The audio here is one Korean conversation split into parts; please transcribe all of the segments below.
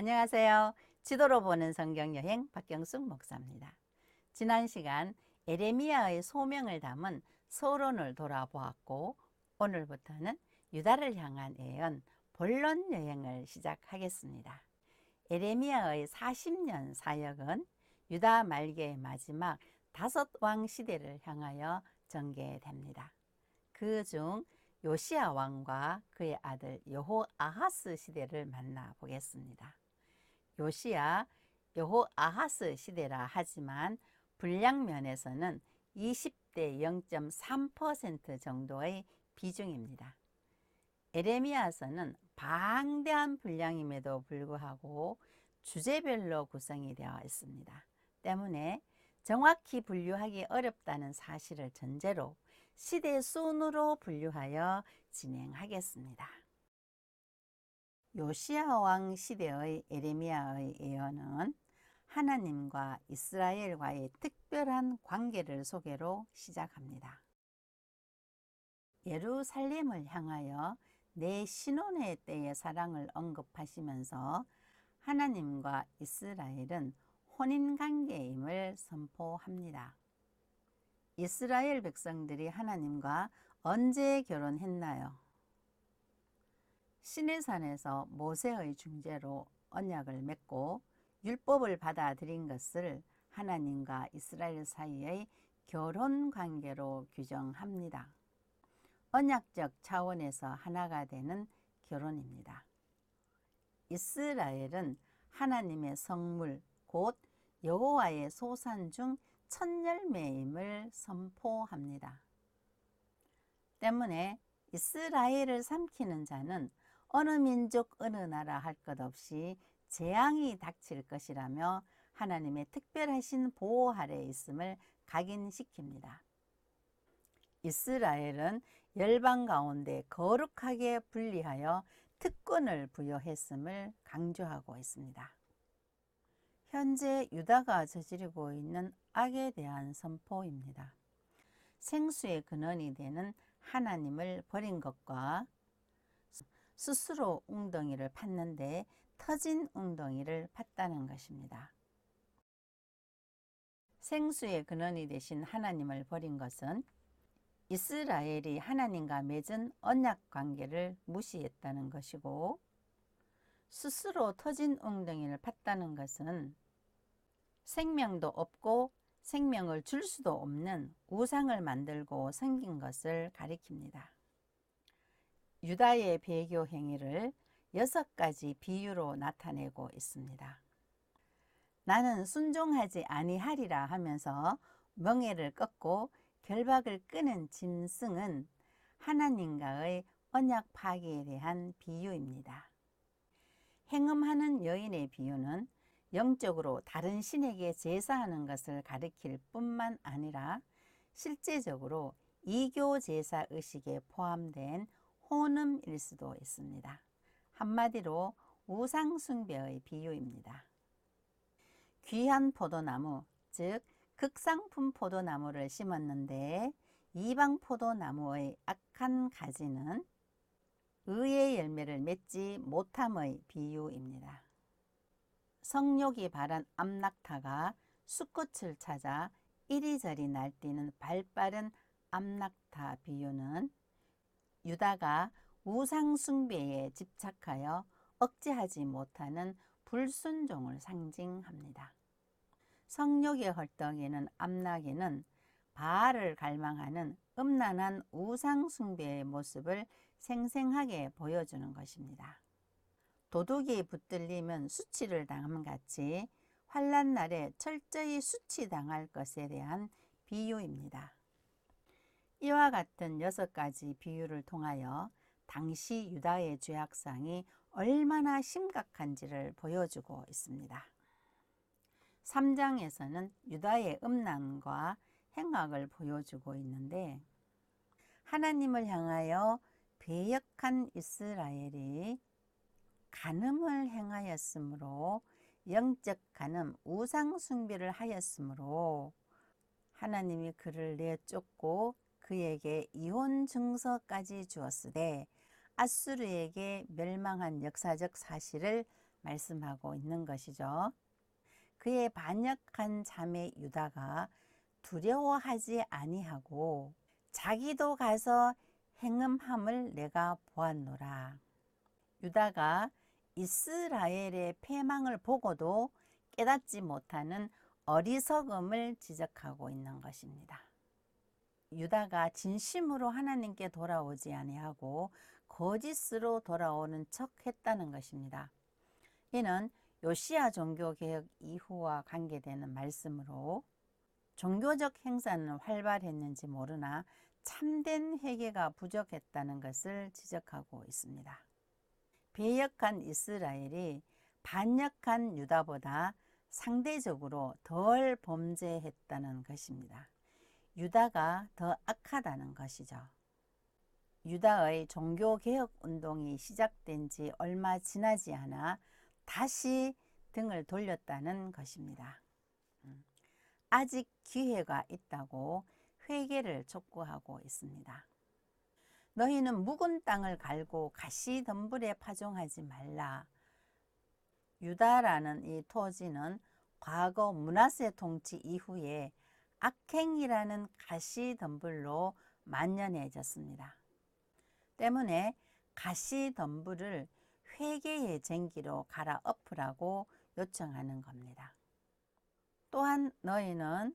안녕하세요. 지도로 보는 성경여행 박경숙 목사입니다. 지난 시간 에레미야의 소명을 담은 서론을 돌아보았고, 오늘부터는 유다를 향한 예언 본론 여행을 시작하겠습니다. 에레미야의 40년 사역은 유다 말기의 마지막 5왕 시대를 향하여 전개됩니다. 그 중 요시야 왕과 그의 아들 여호아하스 시대를 만나보겠습니다. 요시야, 여호아하스 시대라 하지만 분량 면에서는 20대 0.3% 정도의 비중입니다. 에레미야서는 방대한 분량임에도 불구하고 주제별로 구성이 되어 있습니다. 때문에 정확히 분류하기 어렵다는 사실을 전제로 시대 순으로 분류하여 진행하겠습니다. 요시야 왕 시대의 에레미야의 예언은 하나님과 이스라엘과의 특별한 관계를 소개로 시작합니다. 예루살렘을 향하여 내 신혼의 때의 사랑을 언급하시면서 하나님과 이스라엘은 혼인관계임을 선포합니다. 이스라엘 백성들이 하나님과 언제 결혼했나요? 시내산에서 모세의 중재로 언약을 맺고 율법을 받아들인 것을 하나님과 이스라엘 사이의 결혼 관계로 규정합니다. 언약적 차원에서 하나가 되는 결혼입니다. 이스라엘은 하나님의 성물, 곧 여호와의 소산 중 첫 열매임을 선포합니다. 때문에 이스라엘을 삼키는 자는 어느 민족 어느 나라 할 것 없이 재앙이 닥칠 것이라며 하나님의 특별하신 보호 아래에 있음을 각인시킵니다. 이스라엘은 열방 가운데 거룩하게 분리하여 특권을 부여했음을 강조하고 있습니다. 현재 유다가 저지르고 있는 악에 대한 선포입니다. 생수의 근원이 되는 하나님을 버린 것과 스스로 웅덩이를 팠는데 터진 웅덩이를 팠다는 것입니다. 생수의 근원이 되신 하나님을 버린 것은 이스라엘이 하나님과 맺은 언약 관계를 무시했다는 것이고, 스스로 터진 웅덩이를 팠다는 것은 생명도 없고 생명을 줄 수도 없는 우상을 만들고 섬긴 것을 가리킵니다. 유다의 배교 행위를 6가지 비유로 나타내고 있습니다. 나는 순종하지 아니하리라 하면서 멍에를 꺾고 결박을 끄는 짐승은 하나님과의 언약 파기에 대한 비유입니다. 행음하는 여인의 비유는 영적으로 다른 신에게 제사하는 것을 가리킬 뿐만 아니라 실제적으로 이교 제사 의식에 포함된 혼음일 수도 있습니다. 한마디로 우상 숭배의 비유입니다. 귀한 포도나무, 즉 극상품 포도나무를 심었는데 이방 포도나무의 악한 가지는 의의 열매를 맺지 못함의 비유입니다. 성욕이 바란 암낙타가 수꽃을 찾아 이리저리 날뛰는 발빠른 암낙타 비유는 유다가 우상 숭배에 집착하여 억제하지 못하는 불순종을 상징합니다. 성욕의 헐떡이는 암낙에는 바알을 갈망하는 음란한 우상 숭배의 모습을 생생하게 보여주는 것입니다. 도둑이 붙들리면 수치를 당함같이 환난 날에 철저히 수치당할 것에 대한 비유입니다. 이와 같은 6가지 비유를 통하여 당시 유다의 죄악상이 얼마나 심각한지를 보여주고 있습니다. 3장에서는 유다의 음란과 행악을 보여주고 있는데, 하나님을 향하여 배역한 이스라엘이 간음을 행하였으므로, 영적 간음, 우상 숭배를 하였으므로 하나님이 그를 내쫓고 그에게 이혼 증서까지 주었으되 아수르에게 멸망한 역사적 사실을 말씀하고 있는 것이죠. 그의 반역한 자매 유다가 두려워하지 아니하고 자기도 가서 행음함을 내가 보았노라. 유다가 이스라엘의 패망을 보고도 깨닫지 못하는 어리석음을 지적하고 있는 것입니다. 유다가 진심으로 하나님께 돌아오지 아니하고 거짓으로 돌아오는 척 했다는 것입니다. 이는 요시야 종교개혁 이후와 관계되는 말씀으로 종교적 행사는 활발했는지 모르나 참된 회개가 부족했다는 것을 지적하고 있습니다. 배역한 이스라엘이 반역한 유다보다 상대적으로 덜 범죄했다는 것입니다. 유다가 더 악하다는 것이죠. 유다의 종교개혁 운동이 시작된 지 얼마 지나지 않아 다시 등을 돌렸다는 것입니다. 아직 기회가 있다고 회개를 촉구하고 있습니다. 너희는 묵은 땅을 갈고 가시덤불에 파종하지 말라. 유다라는 이 토지는 과거 므낫세 통치 이후에 악행이라는 가시덤불로 만연해졌습니다. 때문에 가시덤불을 회개의 쟁기로 갈아엎으라고 요청하는 겁니다. 또한 너희는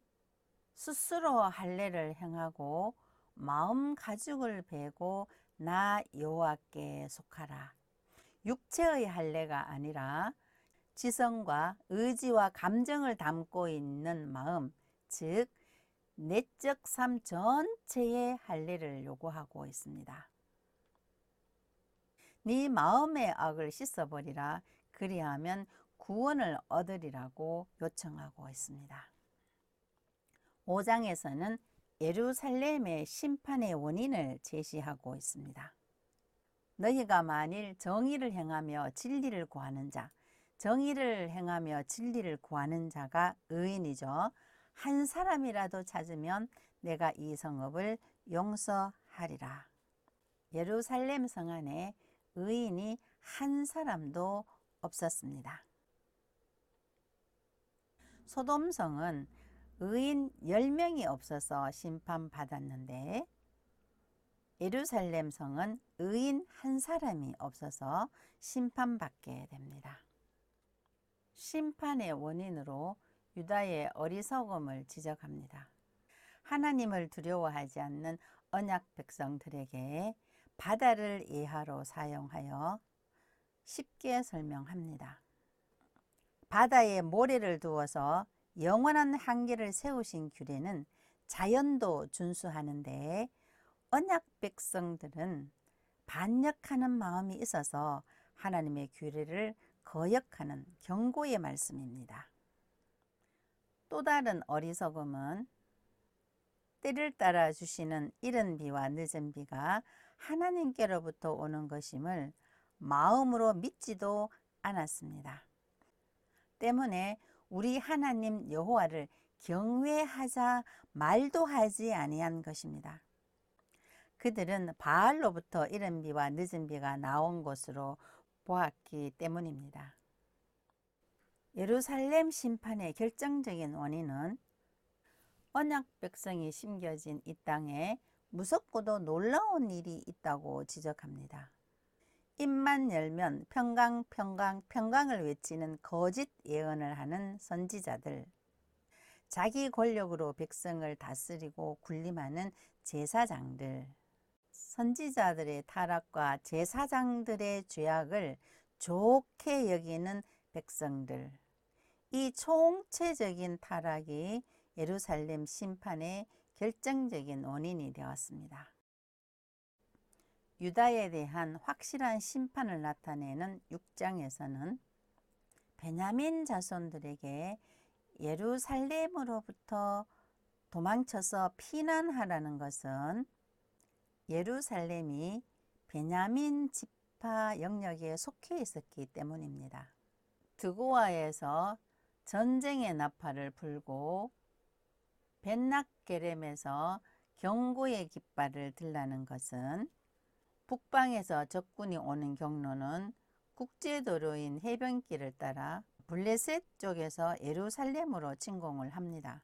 스스로 할례를 행하고 마음 가죽을 베고 나 여호와께 속하라. 육체의 할례가 아니라 지성과 의지와 감정을 담고 있는 마음, 즉 내적 삶 전체의 할례를 요구하고 있습니다. 네 마음의 악을 씻어버리라. 그리하면 구원을 얻으리라고 요청하고 있습니다. 5장에서는 예루살렘의 심판의 원인을 제시하고 있습니다. 너희가 만일 정의를 행하며 진리를 구하는 자, 정의를 행하며 진리를 구하는 자가 의인이죠. 한 사람이라도 찾으면 내가 이 성읍을 용서하리라. 예루살렘 성 안에 의인이 한 사람도 없었습니다. 소돔성은 의인 10명이 없어서 심판받았는데 예루살렘 성은 의인 한 사람이 없어서 심판받게 됩니다. 심판의 원인으로 유다의 어리석음을 지적합니다. 하나님을 두려워하지 않는 언약 백성들에게 바다를 예화로 사용하여 쉽게 설명합니다. 바다에 모래를 두어서 영원한 한계를 세우신 규례는 자연도 준수하는데 언약 백성들은 반역하는 마음이 있어서 하나님의 규례를 거역하는 경고의 말씀입니다. 또 다른 어리석음은 때를 따라 주시는 이른 비와 늦은 비가 하나님께로부터 오는 것임을 마음으로 믿지도 않았습니다. 때문에 우리 하나님 여호와를 경외하자 말도 하지 아니한 것입니다. 그들은 바알로부터 이른 비와 늦은 비가 나온 것으로 보았기 때문입니다. 예루살렘 심판의 결정적인 원인은 언약 백성이 심겨진 이 땅에 무섭고도 놀라운 일이 있다고 지적합니다. 입만 열면 평강 평강 평강을 외치는 거짓 예언을 하는 선지자들, 자기 권력으로 백성을 다스리고 군림하는 제사장들, 선지자들의 타락과 제사장들의 죄악을 좋게 여기는 백성들, 이 총체적인 타락이 예루살렘 심판의 결정적인 원인이 되었습니다. 유다에 대한 확실한 심판을 나타내는 6장에서는 베냐민 자손들에게 예루살렘으로부터 도망쳐서 피난하라는 것은 예루살렘이 베냐민 지파 영역에 속해 있었기 때문입니다. 드고아에서 전쟁의 나팔을 불고 벳낙게렘에서 경고의 깃발을 들라는 것은 북방에서 적군이 오는 경로는 국제도로인 해변길을 따라 블레셋 쪽에서 예루살렘으로 진공을 합니다.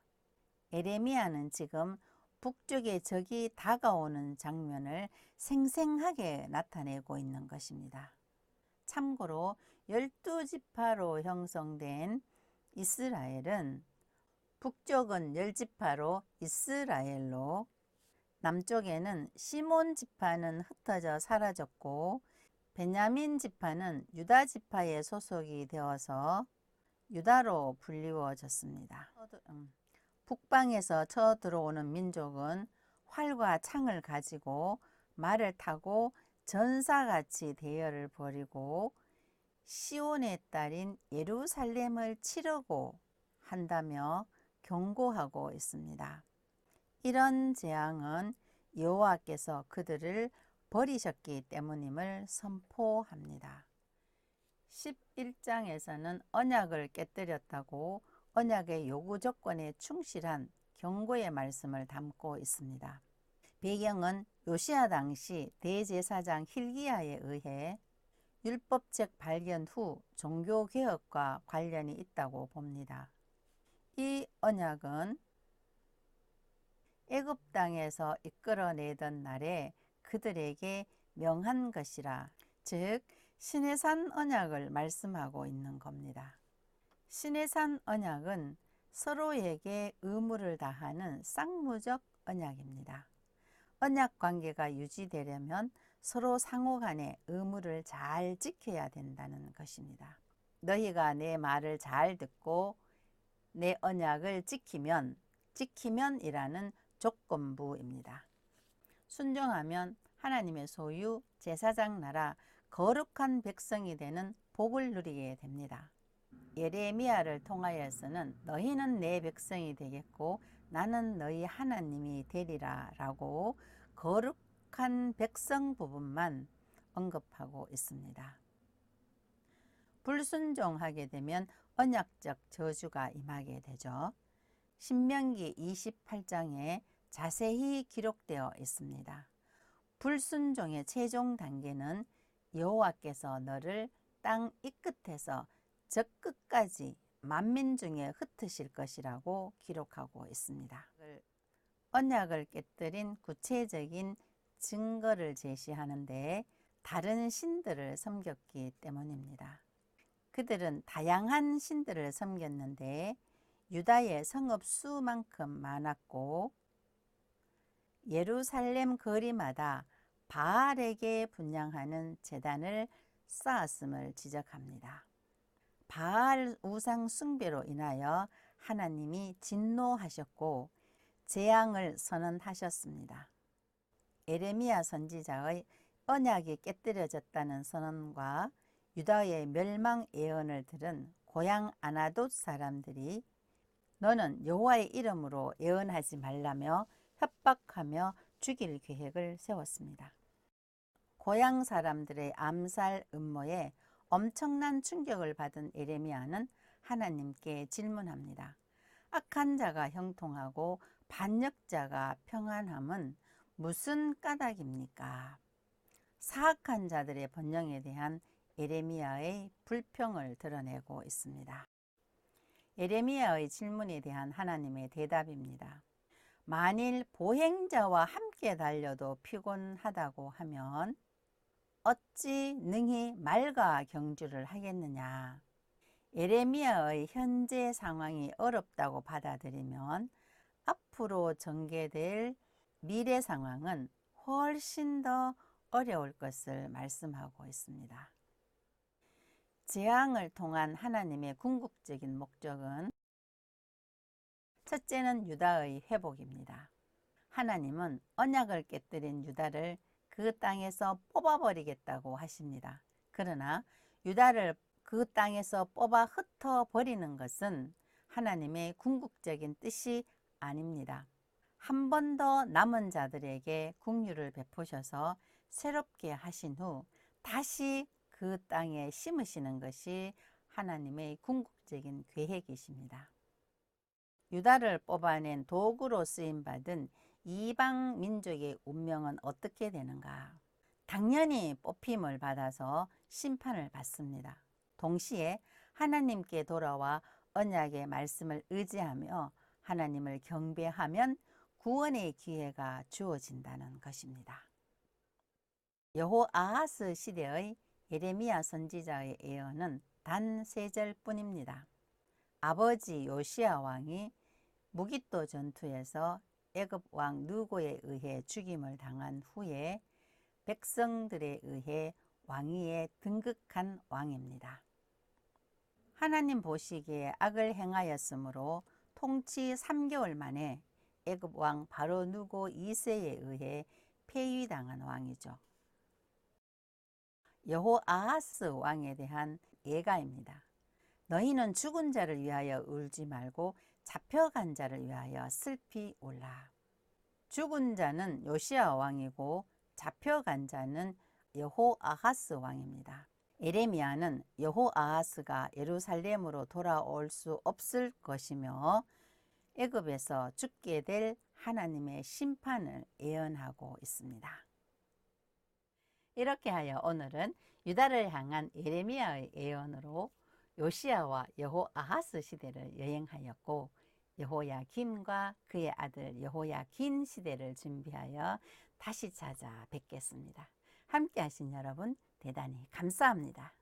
에레미야는 지금 북쪽의 적이 다가오는 장면을 생생하게 나타내고 있는 것입니다. 참고로 12지파로 형성된 이스라엘은 북쪽은 10지파로 이스라엘로, 남쪽에는 시몬 지파는 흩어져 사라졌고 베냐민 지파는 유다 지파에 소속이 되어서 유다로 불리워졌습니다. 북방에서 쳐들어오는 민족은 활과 창을 가지고 말을 타고 전사같이 대열을 벌이고 시온의 딸인 예루살렘을 치려고 한다며 경고하고 있습니다. 이런 재앙은 여호와께서 그들을 버리셨기 때문임을 선포합니다. 11장에서는 언약을 깨뜨렸다고 언약의 요구 조건에 충실한 경고의 말씀을 담고 있습니다. 배경은 요시야 당시 대제사장 hil기야에 의해 율법책 발견 후 종교개혁과 관련이 있다고 봅니다. 이 언약은 애굽 땅에서 이끌어내던 날에 그들에게 명한 것이라, 즉 시내산 언약을 말씀하고 있는 겁니다. 시내산 언약은 서로에게 의무를 다하는 쌍무적 언약입니다. 언약 관계가 유지되려면 서로 상호 간에 의무를 잘 지켜야 된다는 것입니다. 너희가 내 말을 잘 듣고 내 언약을 지키면이라는 조건부입니다. 순종하면 하나님의 소유, 제사장 나라, 거룩한 백성이 되는 복을 누리게 됩니다. 예레미야를 통하여서는 너희는 내 백성이 되겠고 나는 너희 하나님이 되리라 라고 거룩한 백성 부분만 언급하고 있습니다. 불순종하게 되면 언약적 저주가 임하게 되죠. 신명기 28장에 자세히 기록되어 있습니다. 불순종의 최종 단계는 여호와께서 너를 땅 이 끝에서 저 끝까지 만민 중에 흩으실 것이라고 기록하고 있습니다. 언약을 깨뜨린 구체적인 증거를 제시하는데 다른 신들을 섬겼기 때문입니다. 그들은 다양한 신들을 섬겼는데 유다의 성읍 수만큼 많았고 예루살렘 거리마다 바알에게 분향하는 제단을 쌓았음을 지적합니다. 바알 우상 숭배로 인하여 하나님이 진노하셨고 재앙을 선언하셨습니다. 에레미야 선지자의 언약이 깨뜨려졌다는 선언과 유다의 멸망 예언을 들은 고향 아나돗 사람들이 너는 여호와의 이름으로 예언하지 말라며 협박하며 죽일 계획을 세웠습니다. 고향 사람들의 암살 음모에 엄청난 충격을 받은 에레미야는 하나님께 질문합니다. 악한 자가 형통하고 반역자가 평안함은 무슨 까닭입니까? 사악한 자들의 번영에 대한 에레미야의 불평을 드러내고 있습니다. 에레미야의 질문에 대한 하나님의 대답입니다. 만일 보행자와 함께 달려도 피곤하다고 하면 어찌 능히 말과 경주를 하겠느냐? 에레미야의 현재 상황이 어렵다고 받아들이면 앞으로 전개될 미래 상황은 훨씬 더 어려울 것을 말씀하고 있습니다. 재앙을 통한 하나님의 궁극적인 목적은 첫째는 유다의 회복입니다. 하나님은 언약을 깨뜨린 유다를 그 땅에서 뽑아버리겠다고 하십니다. 그러나 유다를 그 땅에서 뽑아 흩어버리는 것은 하나님의 궁극적인 뜻이 아닙니다. 한 번 더 남은 자들에게 긍휼을 베푸셔서 새롭게 하신 후 다시 그 땅에 심으시는 것이 하나님의 궁극적인 계획이십니다. 유다를 뽑아낸 도구로 쓰임받은 이방 민족의 운명은 어떻게 되는가? 당연히 뽑힘을 받아서 심판을 받습니다. 동시에 하나님께 돌아와 언약의 말씀을 의지하며 하나님을 경배하면 구원의 기회가 주어진다는 것입니다. 여호아하스 시대의 예레미야 선지자의 예언은 단 3절뿐입니다. 아버지 요시야 왕이 무깃도 전투에서 애굽 왕 느고에 의해 죽임을 당한 후에 백성들에 의해 왕위에 등극한 왕입니다. 하나님 보시기에 악을 행하였으므로 통치 3개월 만에 애굽 왕 바로 느고 2세에 의해 폐위당한 왕이죠. 여호아하스 왕에 대한 예가입니다. 너희는 죽은 자를 위하여 울지 말고 잡혀간 자를 위하여 슬피 울라. 죽은 자는 요시야 왕이고 잡혀간 자는 여호아하스 왕입니다. 예레미야는 여호아하스가 예루살렘으로 돌아올 수 없을 것이며 애굽에서 죽게 될 하나님의 심판을 예언하고 있습니다. 이렇게 하여 오늘은 유다를 향한 예레미야의 예언으로 요시야와 여호아하스 시대를 여행하였고 여호야김과 그의 아들 여호야긴 시대를 준비하여 다시 찾아뵙겠습니다. 함께 하신 여러분 대단히 감사합니다.